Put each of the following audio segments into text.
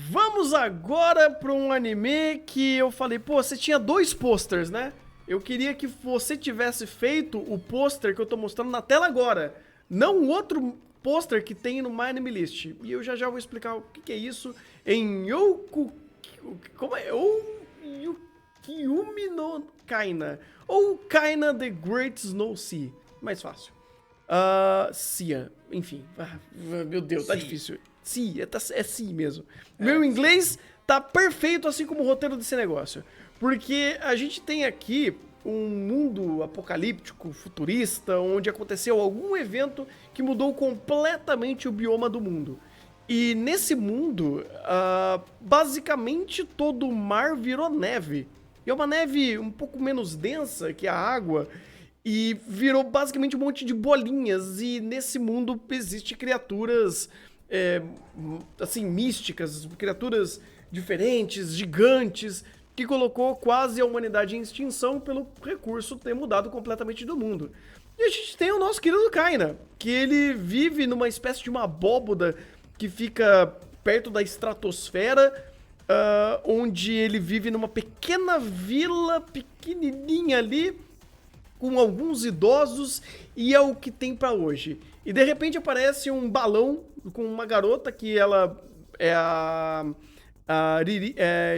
Vamos agora para um anime que eu falei, pô, você tinha 2 posters, né? Eu queria que você tivesse feito o pôster que eu tô mostrando na tela agora, não o outro pôster que tem no My Anime List. E eu já vou explicar o que é isso em Youku... Como é? Yukiyumi no Kaina. Ou Kaina the Great Snow Sea. Mais fácil. Cia. Enfim. Meu Deus, tá difícil. Cia, é Cia mesmo. Meu inglês tá perfeito, assim como o roteiro desse negócio. Porque a gente tem aqui um mundo apocalíptico, futurista, onde aconteceu algum evento que mudou completamente o bioma do mundo. E nesse mundo, basicamente todo o mar virou neve. E é uma neve um pouco menos densa que a água. E virou basicamente um monte de bolinhas. E nesse mundo existe criaturas, assim, místicas. Criaturas diferentes, gigantes. Que colocou quase a humanidade em extinção pelo recurso ter mudado completamente do mundo. E a gente tem o nosso querido Kaina, que ele vive numa espécie de uma abóboda que fica perto da estratosfera, onde ele vive numa pequena vila pequenininha ali, com alguns idosos, e é o que tem pra hoje. E de repente aparece um balão com uma garota que ela é a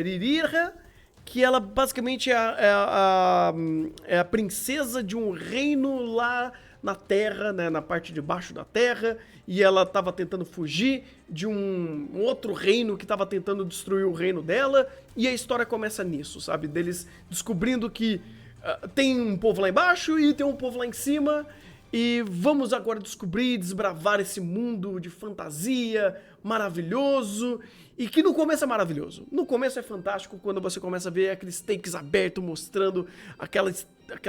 Ririra, que ela basicamente é a princesa de um reino lá na Terra, né, na parte de baixo da Terra, e ela tava tentando fugir de um outro reino que tava tentando destruir o reino dela, e a história começa nisso, sabe? Deles descobrindo que tem um povo lá embaixo e tem um povo lá em cima, e vamos agora descobrir e desbravar esse mundo de fantasia maravilhoso, e que no começo é maravilhoso. No começo é fantástico quando você começa a ver aqueles takes abertos mostrando aquela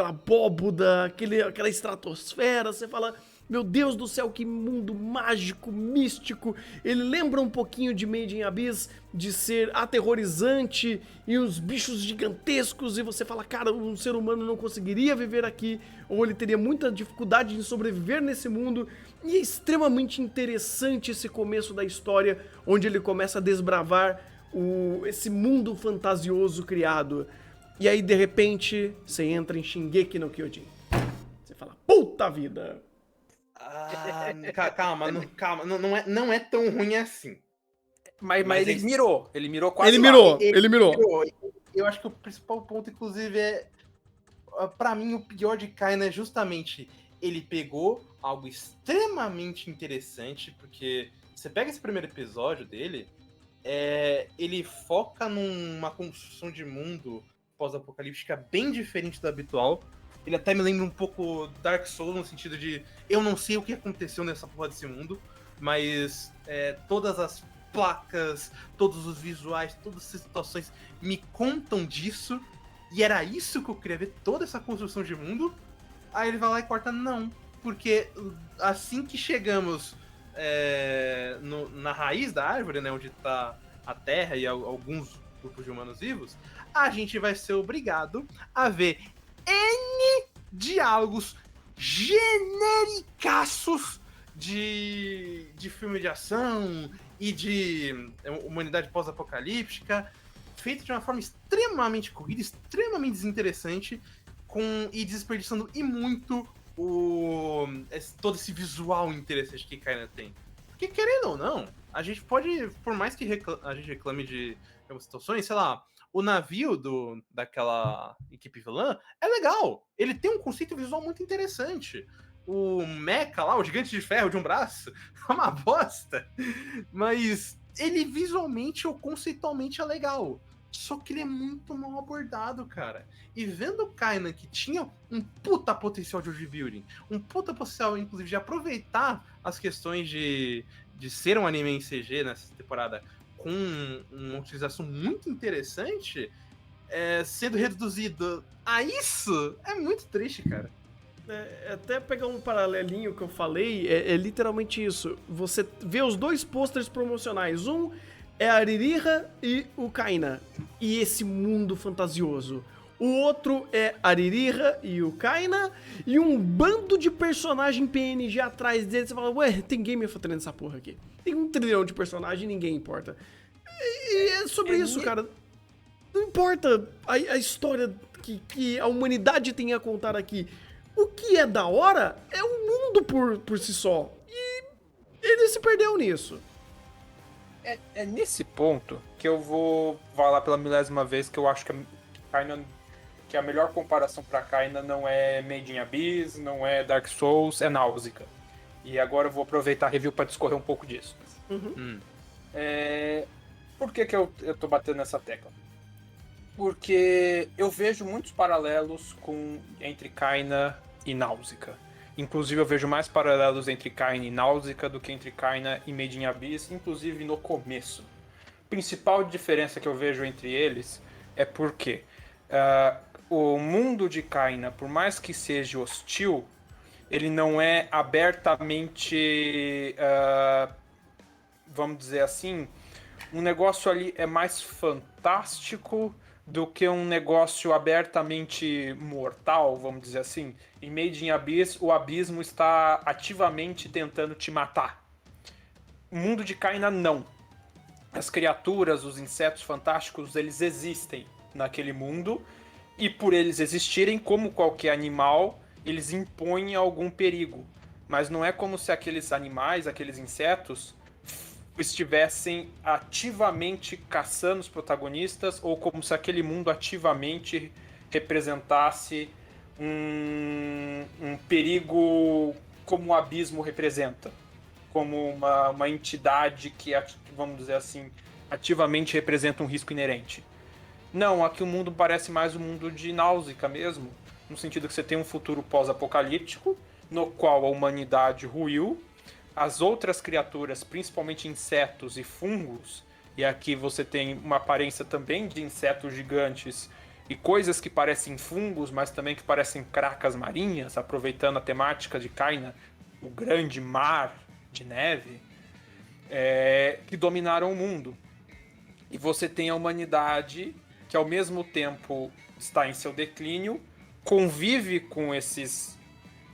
abóboda, aquela estratosfera. Você fala, meu Deus do céu, que mundo mágico, místico. Ele lembra um pouquinho de Made in Abyss, de ser aterrorizante e uns bichos gigantescos. E você fala, cara, um ser humano não conseguiria viver aqui, ou ele teria muita dificuldade de sobreviver nesse mundo. E é extremamente interessante esse começo da história, onde ele começa a desbravar esse mundo fantasioso criado. E aí, de repente, você entra em Shingeki no Kyojin. Você fala, puta vida! Calma, não é tão ruim assim. Mas ele mirou. Ele mirou quase Ele mirou. Eu acho que o principal ponto, inclusive, pra mim, o pior de Kaina é justamente ele pegou algo extremamente interessante, porque você pega esse primeiro episódio dele, ele foca numa construção de mundo pós-apocalíptica bem diferente do habitual. Ele até me lembra um pouco Dark Souls, no sentido de eu não sei o que aconteceu nessa porra desse mundo, mas todas as placas, todos os visuais, todas as situações me contam disso, e era isso que eu queria ver, toda essa construção de mundo. Aí ele vai lá e corta, não, porque assim que chegamos na raiz da árvore, né, onde tá a Terra e alguns grupos de humanos vivos, a gente vai ser obrigado a ver N diálogos genericaços de filme de ação e de humanidade pós-apocalíptica, feito de uma forma extremamente corrida, extremamente desinteressante, e desperdiçando e muito todo esse visual interessante que Kaina tem. Porque, querendo ou não, a gente pode, por mais que a gente reclame de algumas situações, sei lá, o navio daquela equipe vilã é legal. Ele tem um conceito visual muito interessante. O mecha lá, o gigante de ferro de um braço, é uma bosta. Mas ele visualmente ou conceitualmente é legal. Só que ele é muito mal abordado, cara. E vendo o Kaina, que tinha um puta potencial de world building, um puta potencial, inclusive, de aproveitar as questões de ser um anime em CG nessa temporada com uma utilização muito interessante, sendo reduzido a isso, é muito triste, cara. Até pegar um paralelinho que eu falei, é literalmente isso. Você vê os 2 pôsteres promocionais. Um é a Ririra e o Kaina. E esse mundo fantasioso. O outro é a Ririra e o Kaina. E um bando de personagem PNG atrás dele. Você fala, ué, tem Game of Thrones nessa porra aqui. Tem 1 trilhão de personagens e ninguém importa. E é sobre isso, cara. Não importa a história que a humanidade tem a contar aqui. O que é da hora é o mundo por si só. E ele se perdeu nisso. É nesse ponto que eu vou falar pela milésima vez que eu acho que a melhor comparação pra Kaina não é Made in Abyss, não é Dark Souls, é Náusica. E agora eu vou aproveitar a review pra discorrer um pouco disso. Por que eu tô batendo nessa tecla? Porque eu vejo muitos paralelos entre Kaina e Náusica. Inclusive eu vejo mais paralelos entre Kaina e Náusica do que entre Kaina e Made in Abyss, inclusive no começo. A principal diferença que eu vejo entre eles é porque o mundo de Kaina, por mais que seja hostil, ele não é abertamente, vamos dizer assim, um negócio ali é mais fantástico do que um negócio abertamente mortal, vamos dizer assim. Em Made in Abyss, o abismo está ativamente tentando te matar. O mundo de Kaina, não. As criaturas, os insetos fantásticos, eles existem naquele mundo, e por eles existirem, como qualquer animal, eles impõem algum perigo. Mas não é como se aqueles animais, aqueles insetos, estivessem ativamente caçando os protagonistas, ou como se aquele mundo ativamente representasse um perigo como o abismo representa, como uma entidade que, vamos dizer assim, ativamente representa um risco inerente. Não, aqui o mundo parece mais o mundo de Náusica mesmo, no sentido que você tem um futuro pós-apocalíptico, no qual a humanidade ruiu, as outras criaturas, principalmente insetos e fungos, e aqui você tem uma aparência também de insetos gigantes e coisas que parecem fungos, mas também que parecem cracas marinhas, aproveitando a temática de Kaina, o grande mar de neve, que dominaram o mundo. E você tem a humanidade que ao mesmo tempo está em seu declínio, convive com esses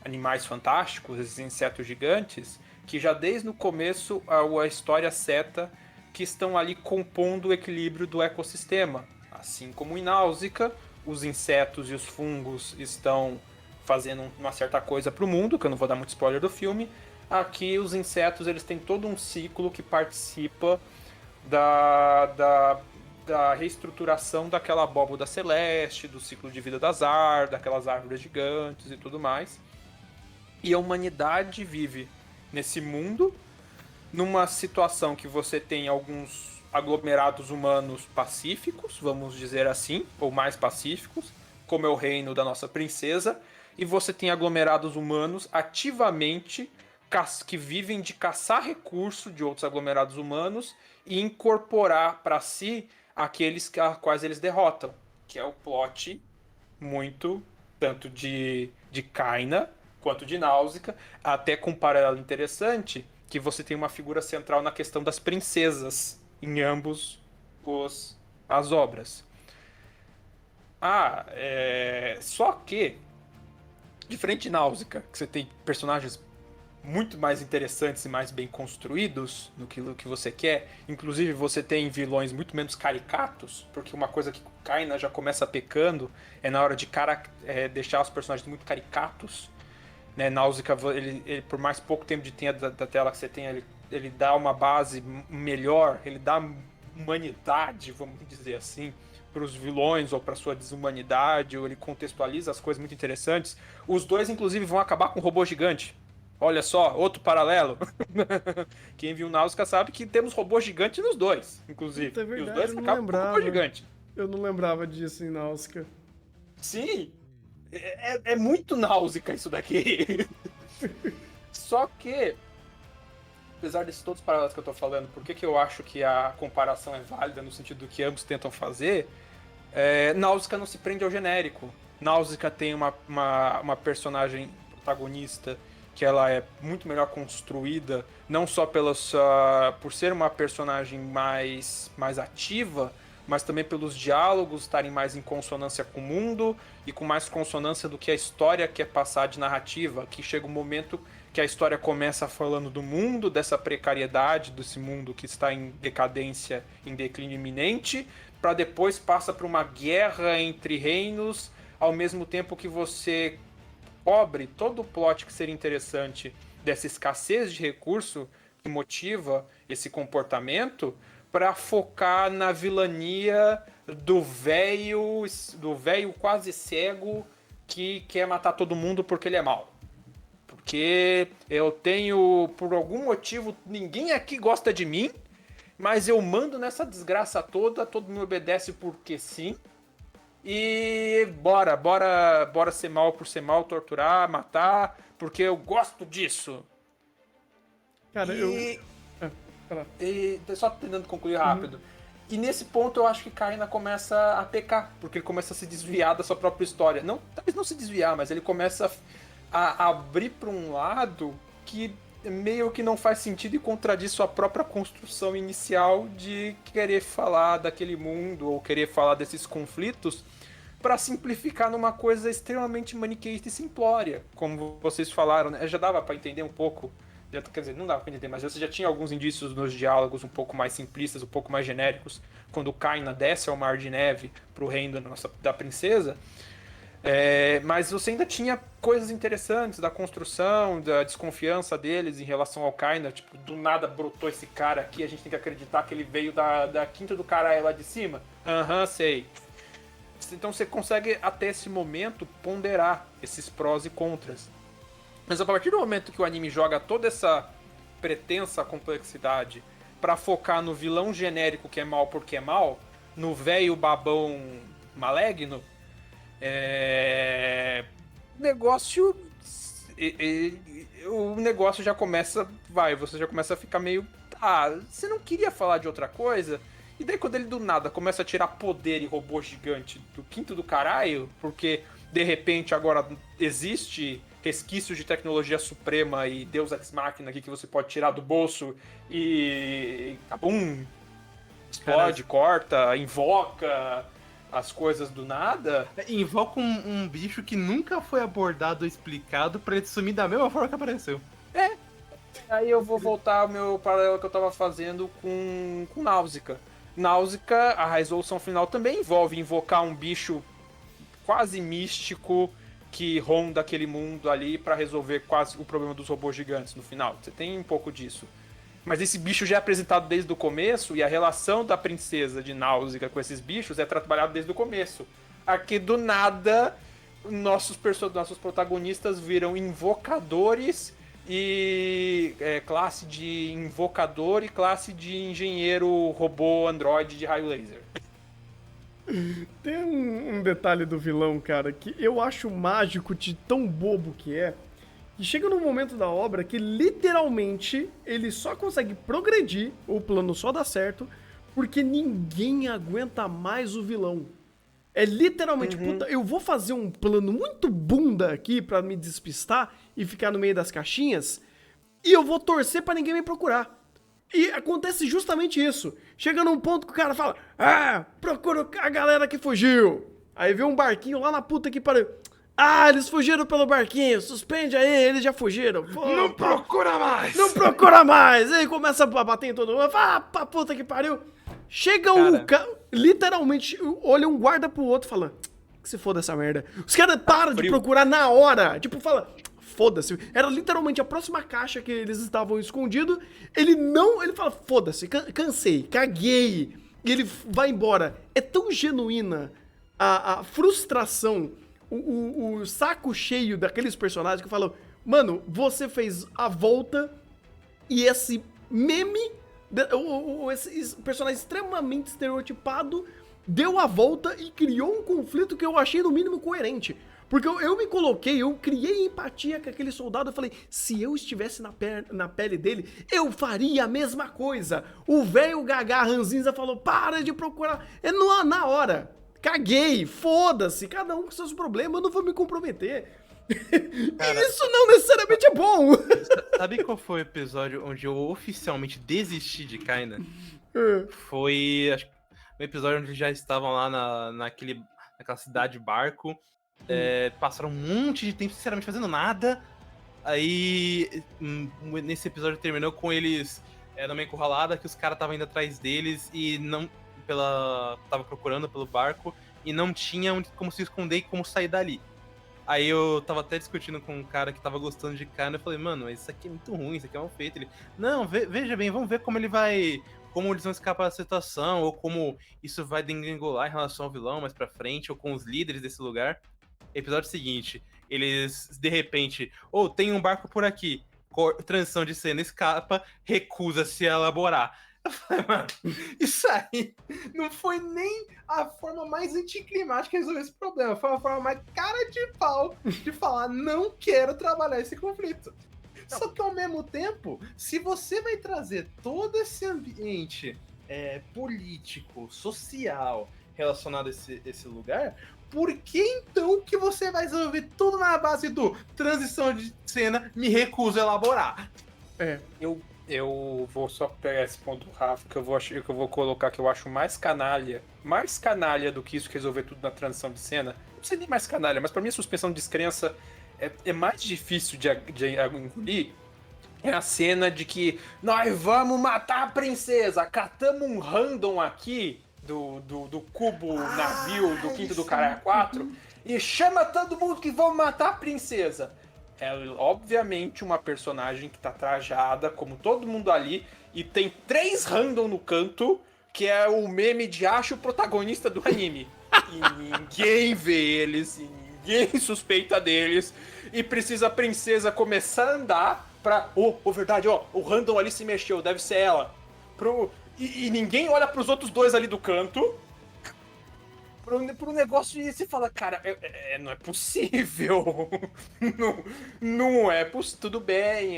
animais fantásticos, esses insetos gigantes, que já desde o começo a história seta que estão ali compondo o equilíbrio do ecossistema. Assim como em Náusica, os insetos e os fungos estão fazendo uma certa coisa para o mundo, que eu não vou dar muito spoiler do filme. Aqui os insetos eles têm todo um ciclo que participa da reestruturação daquela abóboda celeste, do ciclo de vida daquelas árvores gigantes e tudo mais. E a humanidade vive nesse mundo, numa situação que você tem alguns aglomerados humanos pacíficos, vamos dizer assim, ou mais pacíficos, como é o reino da nossa princesa, e você tem aglomerados humanos ativamente que vivem de caçar recurso de outros aglomerados humanos e incorporar para si aqueles a quais eles derrotam, que é o plot muito tanto de Kaina quanto de Náusica, até com um paralelo interessante, que você tem uma figura central na questão das princesas em ambos as obras. Só que, diferente de Náusica, que você tem personagens muito mais interessantes e mais bem construídos no que você quer, inclusive você tem vilões muito menos caricatos, porque uma coisa que Kaina já começa pecando é na hora de deixar os personagens muito caricatos. Né, Náusica, ele, por mais pouco tempo de tempo da tela que você tem, ele dá uma base melhor, ele dá humanidade, vamos dizer assim, para os vilões ou para sua desumanidade, ou ele contextualiza as coisas muito interessantes. Os dois, inclusive, vão acabar com um robô gigante. Olha só, outro paralelo. Quem viu Náusica sabe que temos robô gigante nos dois, inclusive. Puta, é verdade, e os dois acabam com um robô gigante. Eu não lembrava disso em Náusica. Sim! É muito Náusica isso daqui. Só que, apesar desses todos os paralelos que eu tô falando, por que eu acho que a comparação é válida no sentido do que ambos tentam fazer, Náusica não se prende ao genérico. Náusica tem uma personagem protagonista que ela é muito melhor construída, não só por ser uma personagem mais ativa, mas também pelos diálogos estarem mais em consonância com o mundo e com mais consonância do que a história quer passar de narrativa, que chega um momento que a história começa falando do mundo, dessa precariedade, desse mundo que está em decadência, em declínio iminente, para depois passa para uma guerra entre reinos, ao mesmo tempo que você cobre todo o plot que seria interessante dessa escassez de recurso que motiva esse comportamento, para focar na vilania do velho quase cego que quer matar todo mundo porque ele é mau. Porque eu tenho, por algum motivo, ninguém aqui gosta de mim, mas eu mando nessa desgraça toda, todo mundo obedece porque sim. E bora ser mal por ser mal, torturar, matar, porque eu gosto disso. Cara, Só tentando concluir rápido. E nesse ponto eu acho que Kaina começa a pecar, porque ele começa a se desviar da sua própria história. Não, talvez não se desviar, mas ele começa a abrir para um lado que meio que não faz sentido e contradiz sua própria construção inicial de querer falar daquele mundo ou querer falar desses conflitos para simplificar numa coisa extremamente maniqueísta e simplória, como vocês falaram, né? Já dava para entender um pouco, quer dizer, não dava para entender, mas você já tinha alguns indícios nos diálogos um pouco mais simplistas, um pouco mais genéricos, quando Kaina desce ao Mar de Neve pro reino da princesa. Mas você ainda tinha coisas interessantes da construção, da desconfiança deles em relação ao Kaina. Tipo, do nada brotou esse cara aqui, a gente tem que acreditar que ele veio da quinta do caralho lá de cima. Sei. Então você consegue, até esse momento, ponderar esses prós e contras. Mas a partir do momento que o anime joga toda essa pretensa complexidade pra focar no vilão genérico que é mal porque é mal, no velho babão maligno, o negócio já começa, você já começa a ficar meio, você não queria falar de outra coisa? E daí quando ele do nada começa a tirar poder e robô gigante do quinto do caralho, porque de repente agora existe resquícios de tecnologia suprema e Deus Ex Machina aqui que você pode tirar do bolso e cabum, explode, corta, invoca as coisas do nada. Invoca um bicho que nunca foi abordado ou explicado pra ele sumir da mesma forma que apareceu. Aí eu vou voltar ao meu paralelo que eu tava fazendo com Náusea. Náusea, a resolução final também envolve invocar um bicho quase místico que ronda aquele mundo ali pra resolver quase o problema dos robôs gigantes no final. Você tem um pouco disso. Mas esse bicho já é apresentado desde o começo e a relação da princesa de Náusea com esses bichos é trabalhada desde o começo. Aqui do nada, nossos protagonistas viram invocadores e classe de invocador e classe de engenheiro robô androide de raio laser. Tem um detalhe do vilão, cara, que eu acho mágico de tão bobo que é. E chega num momento da obra que literalmente ele só consegue progredir, o plano só dá certo, porque ninguém aguenta mais o vilão. É literalmente, puta, eu vou fazer um plano muito bunda aqui pra me despistar e ficar no meio das caixinhas, e eu vou torcer pra ninguém me procurar. E acontece justamente isso. Chega num ponto que o cara fala, procura a galera que fugiu. Aí vê um barquinho lá na puta que pariu. Eles fugiram pelo barquinho, suspende aí, eles já fugiram. Não procura mais! Não procura mais! Aí começa a bater em todo mundo, pra puta que pariu. Chega um cara, literalmente, olha um guarda pro outro e fala, que se foda essa merda. Os caras param de procurar na hora, tipo, fala, foda-se. Era literalmente a próxima caixa que eles estavam escondidos, ele fala, foda-se, cansei, caguei. E ele vai embora. É tão genuína a frustração, o saco cheio daqueles personagens que falam, mano, você fez a volta e esse meme, esse personagem extremamente estereotipado, deu a volta e criou um conflito que eu achei no mínimo coerente. Porque eu me coloquei, eu criei empatia com aquele soldado, eu falei, se eu estivesse na pele dele, eu faria a mesma coisa. O velho Gagá Ranzinza falou, para de procurar, na hora. Caguei, foda-se, cada um com seus problemas, eu não vou me comprometer. Cara, isso não necessariamente é bom. Sabe qual foi o episódio onde eu oficialmente desisti de Kaina? Foi, acho, um episódio onde eles já estavam lá naquela cidade barco, passaram um monte de tempo, sinceramente, fazendo nada. Aí, nesse episódio terminou com eles numa encurralada, que os caras estavam indo atrás deles e não. Tava procurando pelo barco e não tinha como se esconder e como sair dali. Aí eu tava até discutindo com um cara que tava gostando de Kaina, eu falei, mano, isso aqui é muito ruim, isso aqui é mal feito. Ele, não, veja bem, vamos ver como como eles vão escapar da situação, ou como isso vai degringolar em relação ao vilão mais pra frente, ou com os líderes desse lugar. Episódio seguinte, eles, de repente, tem um barco por aqui, transição de cena, escapa, recusa-se a elaborar. Eu falei, mano, isso aí não foi nem a forma mais anticlimática de resolver esse problema. Foi a forma mais cara de pau de falar, não quero trabalhar esse conflito. Não. Só que ao mesmo tempo, se você vai trazer todo esse ambiente político, social, relacionado a esse lugar, por que então que você vai resolver tudo na base do transição de cena, me recuso a elaborar? Eu vou só pegar esse ponto do Rafa, que eu vou colocar que eu acho mais canalha do que isso, que resolver tudo na transição de cena. Não sei nem mais canalha, mas pra mim a suspensão de descrença é mais difícil de engolir. É a cena de que nós vamos matar a princesa, catamos um random aqui do cubo navio do quinto do Caralho 4 e chama todo mundo que vão matar a princesa. É obviamente uma personagem que tá trajada, como todo mundo ali, e tem 3 random no canto, que é o meme de acho o protagonista do anime. E ninguém vê eles, e ninguém suspeita deles, e precisa a princesa começar a andar pra... verdade, o random ali se mexeu, deve ser ela. E ninguém olha pros outros 2 ali do canto, pro negócio e você fala, cara, não é possível. não é possível. Tudo bem,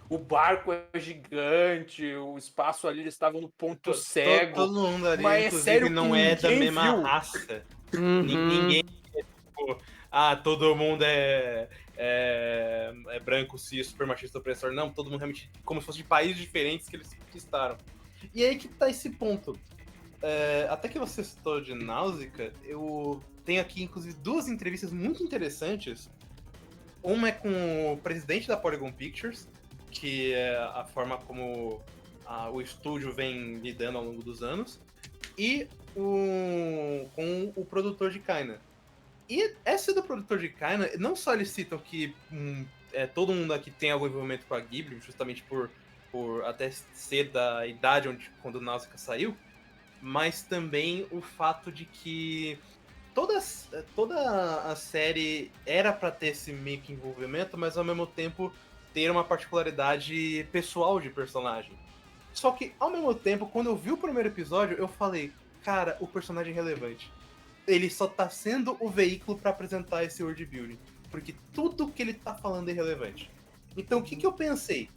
o barco é gigante, o espaço ali, eles estavam no ponto cego. Todo mundo ali, mas inclusive, é sério não é da mesma raça. Ninguém é tipo, todo mundo é branco, cis, super machista, opressor. Não, todo mundo realmente, como se fosse de países diferentes que eles conquistaram. E aí que tá esse ponto. Até que você citou de Náusea, eu tenho aqui, inclusive, 2 entrevistas muito interessantes. Uma é com o presidente da Polygon Pictures, que é a forma como o estúdio vem lidando ao longo dos anos, e com o produtor de Kaina. E essa do produtor de Kaina, não só eles citam que todo mundo aqui tem algum envolvimento com a Ghibli, justamente por até ser da idade quando o Náusea saiu, mas também o fato de que toda a série era pra ter esse meio que envolvimento, mas ao mesmo tempo ter uma particularidade pessoal de personagem. Só que, ao mesmo tempo, quando eu vi o primeiro episódio, eu falei, cara, o personagem é relevante. Ele só tá sendo o veículo pra apresentar esse world building, porque tudo que ele tá falando é relevante. Então, o que eu pensei?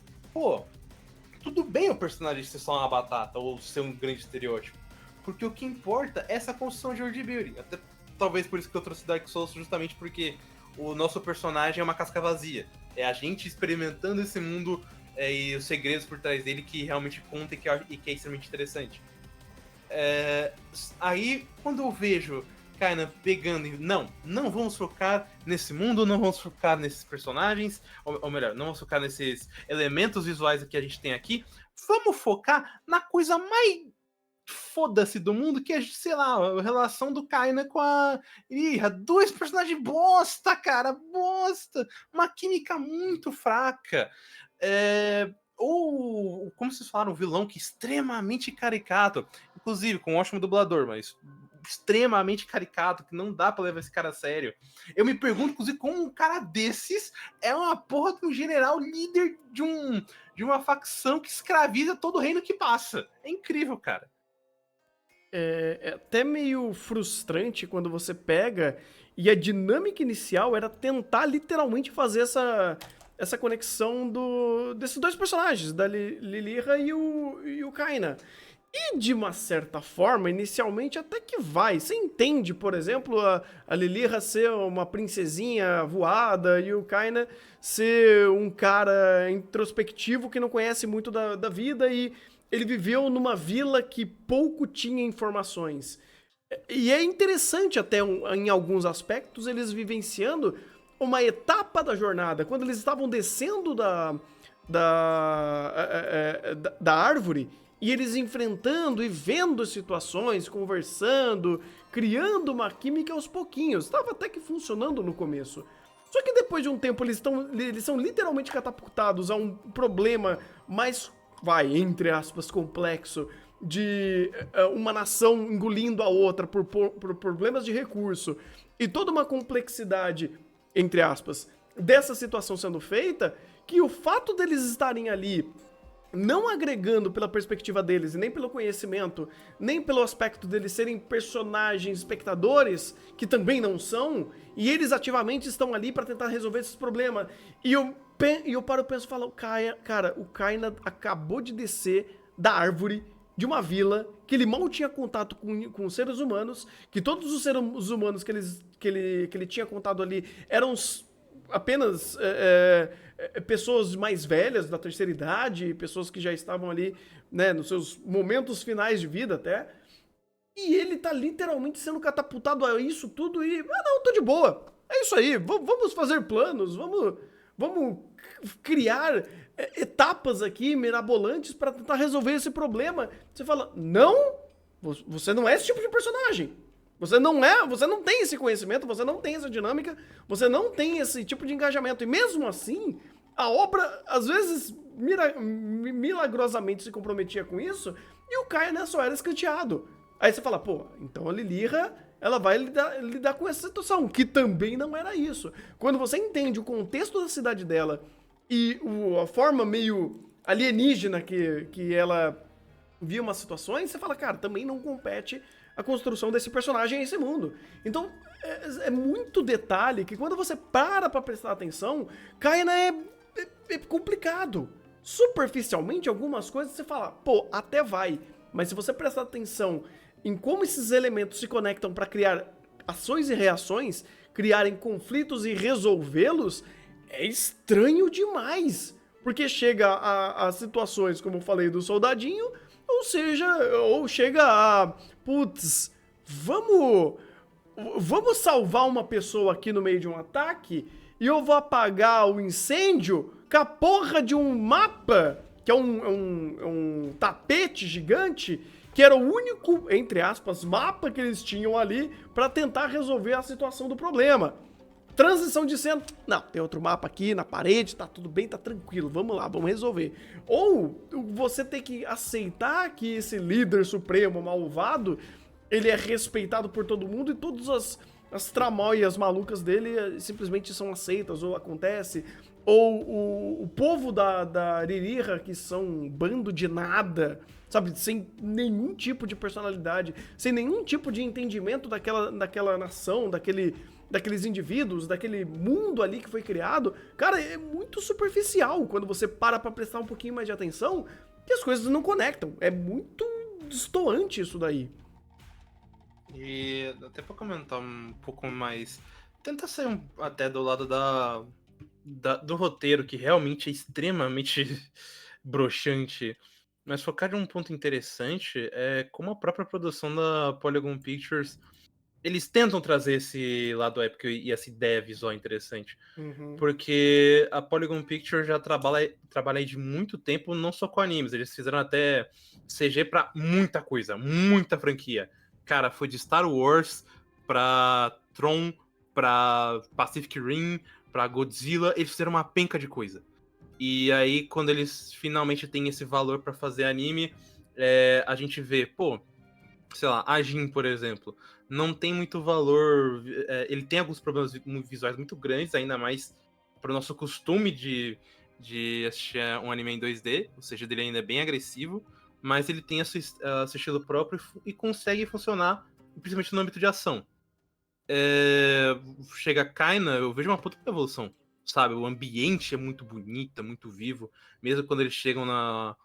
Tudo bem o personagem ser só uma batata ou ser um grande estereótipo, porque o que importa é essa construção de world building. Até talvez por isso que eu trouxe Dark Souls, justamente porque o nosso personagem é uma casca vazia. É a gente experimentando esse mundo e os segredos por trás dele que realmente conta e que é extremamente interessante. Aí, quando eu vejo Kaina pegando e não vamos focar nesse mundo, não vamos focar nesses personagens, ou melhor, não vamos focar nesses elementos visuais que a gente tem aqui, vamos focar na coisa mais foda-se do mundo, que é, sei lá, a relação do Kaina com a Ira. 2 personagens bosta, cara, bosta. Uma química muito fraca. Ou, como vocês falaram, um vilão que é extremamente caricato. Inclusive, com um ótimo dublador, mas extremamente caricato, que não dá pra levar esse cara a sério. Eu me pergunto, inclusive, como um cara desses é uma porra de um general líder de uma facção que escraviza todo o reino que passa. É incrível, cara. É até meio frustrante quando você pega e a dinâmica inicial era tentar literalmente fazer essa conexão desses 2 personagens, da Lilira e o Kaina. E de uma certa forma, inicialmente até que vai. Você entende, por exemplo, a Lilira ser uma princesinha voada e o Kaina ser um cara introspectivo que não conhece muito da vida e ele viveu numa vila que pouco tinha informações. E é interessante até em alguns aspectos eles vivenciando uma etapa da jornada, quando eles estavam descendo da árvore, e eles enfrentando e vendo situações, conversando, criando uma química aos pouquinhos. Estava até que funcionando no começo. Só que depois de um tempo eles são literalmente catapultados a um problema mais, entre aspas, complexo, de uma nação engolindo a outra por problemas de recurso, e toda uma complexidade, entre aspas, dessa situação sendo feita, que o fato deles estarem ali não agregando pela perspectiva deles, nem pelo conhecimento, nem pelo aspecto deles serem personagens espectadores, que também não são, e eles ativamente estão ali pra tentar resolver esses problemas. E eu paro e penso e falo, cara, o Kaina acabou de descer da árvore de uma vila que ele mal tinha contato com seres humanos, que todos os seres humanos que ele tinha contato ali eram apenas pessoas mais velhas, da terceira idade, pessoas que já estavam ali, né, nos seus momentos finais de vida até. E ele tá literalmente sendo catapultado a isso tudo e... não, tô de boa. É isso aí, vamos fazer planos, vamos criar etapas aqui mirabolantes pra tentar resolver esse problema. Você fala, não, você não é esse tipo de personagem. Você não tem esse conhecimento, você não tem essa dinâmica, você não tem esse tipo de engajamento. E mesmo assim, a obra, às vezes, milagrosamente se comprometia com isso, e o Kaina só era escanteado. Aí você fala, pô, então a Lilira, ela vai lidar com essa situação, que também não era isso. Quando você entende o contexto da cidade dela e a forma meio alienígena que ela via umas situações, você fala, cara, também não compete a construção desse personagem a esse mundo. Então, é muito detalhe que quando você para pra prestar atenção, Kaina é complicado. Superficialmente, algumas coisas você fala, pô, até vai. Mas se você prestar atenção em como esses elementos se conectam para criar ações e reações, criarem conflitos e resolvê-los, é estranho demais. Porque chega a situações, como eu falei, do soldadinho, ou chega a... Putz, vamos salvar uma pessoa aqui no meio de um ataque e eu vou apagar o incêndio com a porra de um mapa, que é um tapete gigante, que era o único, entre aspas, mapa que eles tinham ali pra tentar resolver a situação do problema. Transição de cena, não, tem outro mapa aqui na parede, tá tudo bem, tá tranquilo, vamos lá, vamos resolver. Ou você tem que aceitar que esse líder supremo malvado, ele é respeitado por todo mundo e todas as tramóias malucas dele simplesmente são aceitas ou acontece. Ou o povo da Ririha, que são um bando de nada, sabe, sem nenhum tipo de personalidade, sem nenhum tipo de entendimento daquela nação, daqueles indivíduos, daquele mundo ali que foi criado, cara, é muito superficial quando você para pra prestar um pouquinho mais de atenção, que as coisas não conectam. É muito destoante isso daí. E até pra comentar um pouco mais, tenta sair até do lado do roteiro, que realmente é extremamente broxante, mas focar em um ponto interessante é como a própria produção da Polygon Pictures, eles tentam trazer esse lado épico e essa ideia visual interessante. Porque a Polygon Pictures já trabalha aí de muito tempo, não só com animes, eles fizeram até CG pra muita coisa, muita franquia. Cara, foi de Star Wars pra Tron, pra Pacific Rim, pra Godzilla, eles fizeram uma penca de coisa. E aí, quando eles finalmente têm esse valor pra fazer anime, a gente vê, pô, sei lá, a Jin, por exemplo, não tem muito valor, ele tem alguns problemas visuais muito grandes, ainda mais pro nosso costume de assistir um anime em 2D, ou seja, dele ainda é bem agressivo, mas ele tem seu estilo próprio e consegue funcionar, principalmente no âmbito de ação. Chega a Kaina, eu vejo uma puta evolução, sabe? O ambiente é muito bonito, é muito vivo, mesmo quando eles chegam na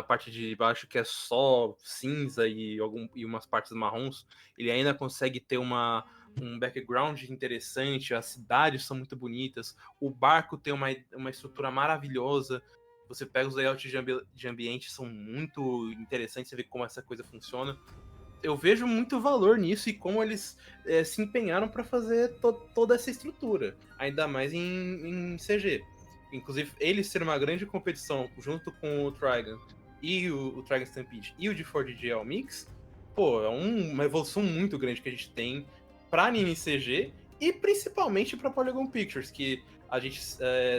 parte de baixo, que é só cinza e umas partes marrons, ele ainda consegue ter um background interessante, as cidades são muito bonitas, o barco tem uma estrutura maravilhosa, você pega os layouts de ambiente, são muito interessantes, você vê como essa coisa funciona. eu vejo muito valor nisso e como eles se empenharam para fazer toda essa estrutura, ainda mais em CG. Inclusive, eles ser uma grande competição junto com o Trigun e o Trigun Stampede e o de 4DJ All Mix, pô, é uma evolução muito grande que a gente tem para anime CG e principalmente para Polygon Pictures, que a gente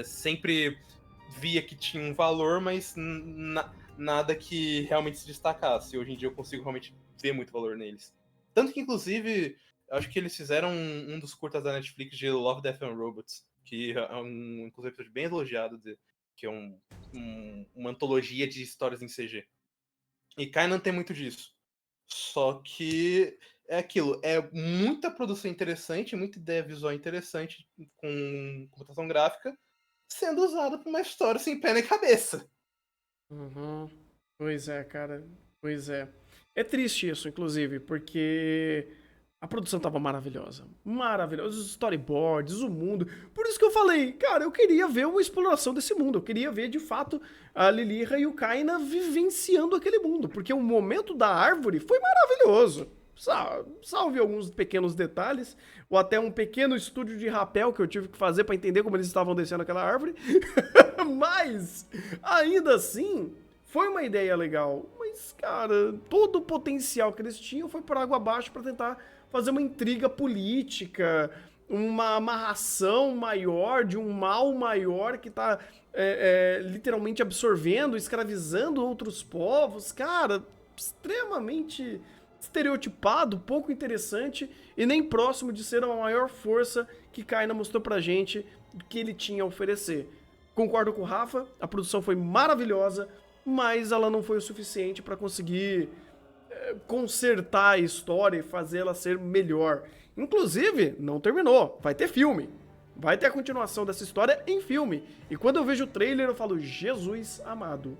sempre via que tinha um valor, mas nada que realmente se destacasse. Hoje em dia eu consigo realmente ver muito valor neles. Tanto que, inclusive, acho que eles fizeram um dos curtas da Netflix de Love, Death and Robots, que é um episódio bem elogiado, que é uma antologia de histórias em CG. E Kainan tem muito disso. Só que é aquilo, é muita produção interessante, muita ideia visual interessante com computação gráfica, sendo usada para uma história sem pé nem cabeça. Uhum. Pois é, cara. Pois é. É triste isso, inclusive, porque a produção tava maravilhosa. Maravilhosa. Os storyboards, o mundo. Por isso que eu falei, cara, eu queria ver uma exploração desse mundo. Eu queria ver, de fato, a Liliha e o Kaina vivenciando aquele mundo. Porque o momento da árvore foi maravilhoso. Salve alguns pequenos detalhes, ou até um pequeno estúdio de rapel que eu tive que fazer pra entender como eles estavam descendo aquela árvore. Mas, ainda assim, foi uma ideia legal. Mas, cara, todo o potencial que eles tinham foi por água abaixo pra tentar fazer uma intriga política, uma amarração maior de um mal maior que tá literalmente absorvendo, escravizando outros povos. Cara, extremamente estereotipado, pouco interessante e nem próximo de ser a maior força que Kaina mostrou pra gente que ele tinha a oferecer. Concordo com o Rafa, a produção foi maravilhosa, mas ela não foi o suficiente para conseguir consertar a história e fazer ela ser melhor. Inclusive, não terminou, vai ter filme. Vai ter a continuação dessa história em filme. E quando eu vejo o trailer, eu falo, Jesus amado,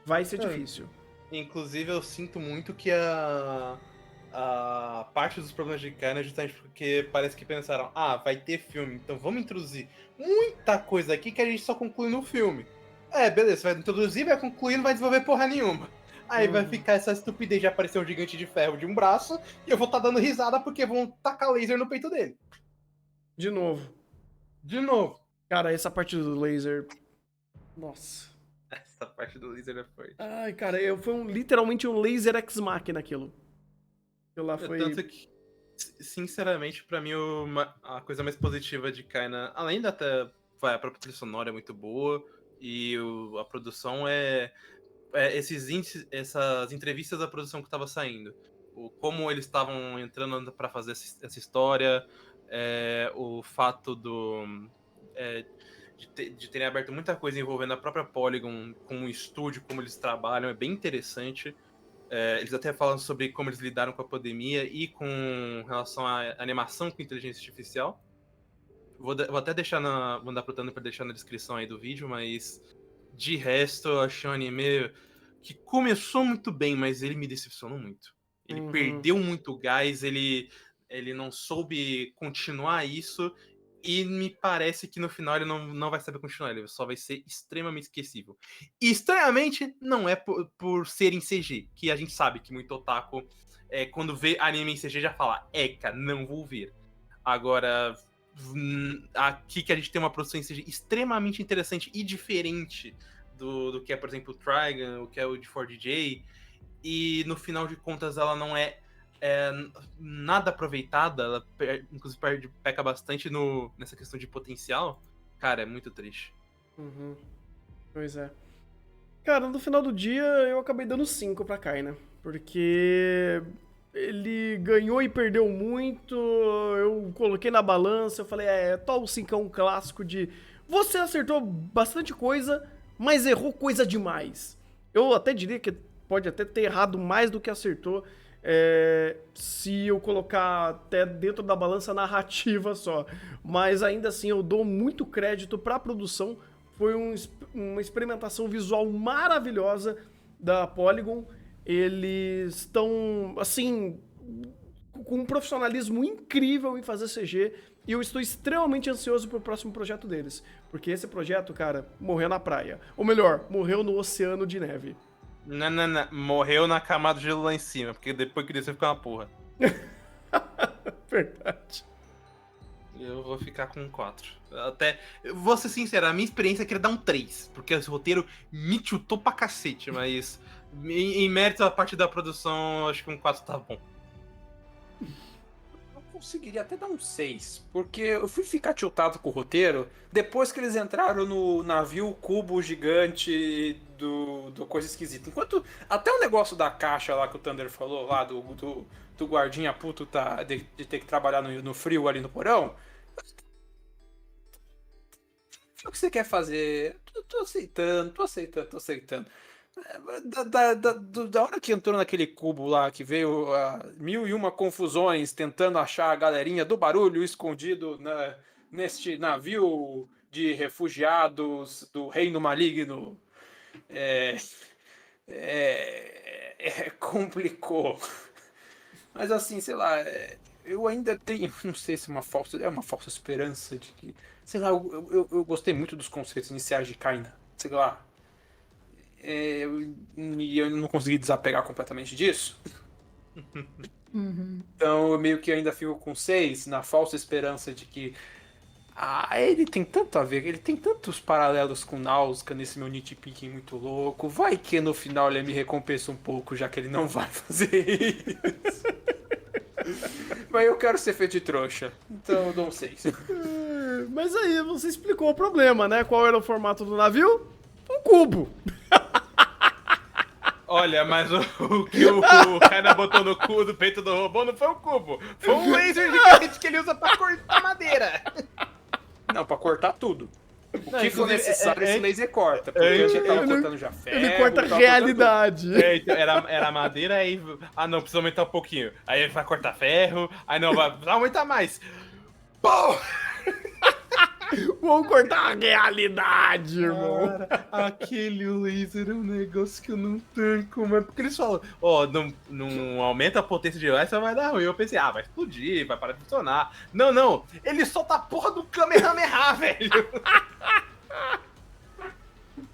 vai ser difícil. Inclusive, eu sinto muito que a parte dos problemas de Kaina é justamente porque parece que pensaram, vai ter filme, então vamos introduzir muita coisa aqui que a gente só conclui no filme. Beleza, vai introduzir, vai concluir, não vai desenvolver porra nenhuma. Aí vai ficar essa estupidez de aparecer um gigante de ferro de um braço e eu vou estar dando risada porque vão tacar laser no peito dele. De novo. Cara, essa parte do laser... Nossa. Essa parte do laser é forte. Ai, cara, foi literalmente um laser ex-machina aquilo. Aquilo lá foi... Tanto que, sinceramente, pra mim, a coisa mais positiva de Kaina, além da a própria trilha sonora é muito boa, e a produção essas entrevistas da produção que tava saindo. Como eles estavam entrando pra fazer essa história, o fato de terem aberto muita coisa envolvendo a própria Polygon como estúdio, como eles trabalham, é bem interessante. Eles até falam sobre como eles lidaram com a pandemia e com relação à animação com inteligência artificial. Vou até mandar pro Tano para deixar na descrição aí do vídeo, mas de resto eu achei um anime que começou muito bem, mas ele me decepcionou muito. Ele perdeu muito gás, ele não soube continuar isso. E me parece que no final ele não vai saber continuar, ele só vai ser extremamente esquecível. E estranhamente, não é por ser em CG, que a gente sabe que muito otaku, quando vê anime em CG, já fala, não vou ver. Agora, aqui que a gente tem uma produção em CG extremamente interessante e diferente do que é, por exemplo, o Trigun, o que é o de 4DJ, e no final de contas ela não é nada aproveitada, ela inclusive peca bastante nessa questão de potencial. Cara, é muito triste. Pois é. Cara, no final do dia eu acabei dando 5 pra Kaina, porque ele ganhou e perdeu muito, eu coloquei na balança, eu falei, o 5 clássico de você acertou bastante coisa, mas errou coisa demais. Eu até diria que pode até ter errado mais do que acertou, se eu colocar até dentro da balança narrativa só. Mas ainda assim eu dou muito crédito pra produção. Foi uma experimentação visual maravilhosa da Polygon. Eles estão, assim, com um profissionalismo incrível em fazer CG. E eu estou extremamente ansioso pro próximo projeto deles. Porque esse projeto, cara, morreu na praia. Ou melhor, morreu no oceano de neve. Não. Morreu na camada de gelo lá em cima, porque depois que desceu fica uma porra. Verdade. Eu vou ficar com 4. Até, vou ser sincero, a minha experiência é que dar um 3, porque esse roteiro me chutou pra cacete, mas em mérito a parte da produção, acho que um 4 tá bom. Eu conseguiria até dar um 6, porque eu fui ficar tiltado com o roteiro depois que eles entraram no navio cubo gigante do Coisa Esquisita. Enquanto até o negócio da caixa lá que o Thunder falou, lá do guardinha puto de ter que trabalhar no frio ali no porão. O que você quer fazer? Tô aceitando. Da hora que entrou naquele cubo lá, que veio 1001 confusões tentando achar a galerinha do barulho escondido neste navio de refugiados do Reino Maligno. Complicou. Mas assim, sei lá, eu ainda tenho, não sei se é uma falsa esperança de que, sei lá, eu gostei muito dos conceitos iniciais de Kaina, sei lá, e eu não consegui desapegar completamente disso. Então eu meio que ainda fico com 6, na falsa esperança de que ele tem tanto a ver, ele tem tantos paralelos com Nausicaa nesse meu nitpicking muito louco. Vai que no final ele me recompensa um pouco, já que ele não vai fazer isso. Mas eu quero ser feito de trouxa, então eu dou um 6. Mas aí você explicou o problema, né? Qual era o formato do navio? Um cubo. Olha, mas o que o cara botou no cu do peito do robô não foi um cubo. Foi um laser gigante que ele usa pra cortar madeira. Não, pra cortar tudo. O Não, que for inclusive, necessário, esse laser corta. Porque a gente tava cortando já ferro. Ele corta a tava realidade. Então, era madeira, aí... Ah, não, precisa aumentar um pouquinho. Aí ele vai cortar ferro, aí não, vai aumentar mais. Pô! Vamos cortar a realidade, irmão. Cara, aquele laser é um negócio que eu não tanco, mas porque eles falam, não aumenta a potência de laser, vai dar ruim. Eu pensei, vai explodir, vai parar de funcionar. Não, ele solta a porra do Kamehameha, velho.